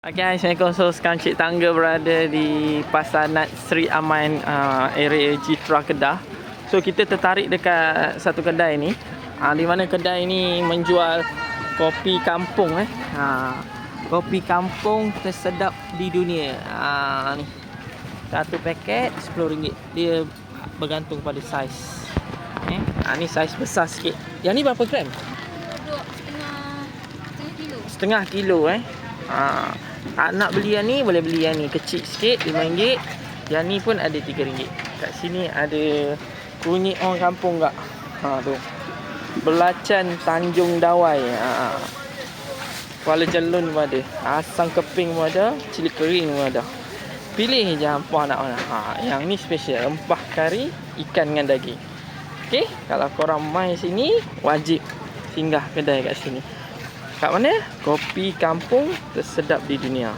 Okay, Assalamualaikum. So sekarang Cik Tangga berada di Pasar Nat Sri Aman, area Citra Kedah. So kita tertarik dekat satu kedai ni, di mana kedai ni menjual kopi kampung kopi kampung tersedap di dunia. Ni satu paket RM10. Dia bergantung pada saiz. Ni saiz besar sikit. Yang ni berapa gram? Setengah kilo. Tak nak beli yang ni, boleh beli yang ni. Kecil sikit, RM5. Yang ni pun ada RM3. Kat sini ada kunyit orang kampung tak? Tu. Belacan Tanjung Dawai. Kuala Jelun pun ada. Asam keping pun ada. Cili kering pun ada. Pilih je apa nak mana. Yang ni special. Rempah kari, ikan dengan daging. Okey, kalau korang mai sini, wajib singgah kedai kat sini. Kat mana? Kopi kampung tersedap di dunia.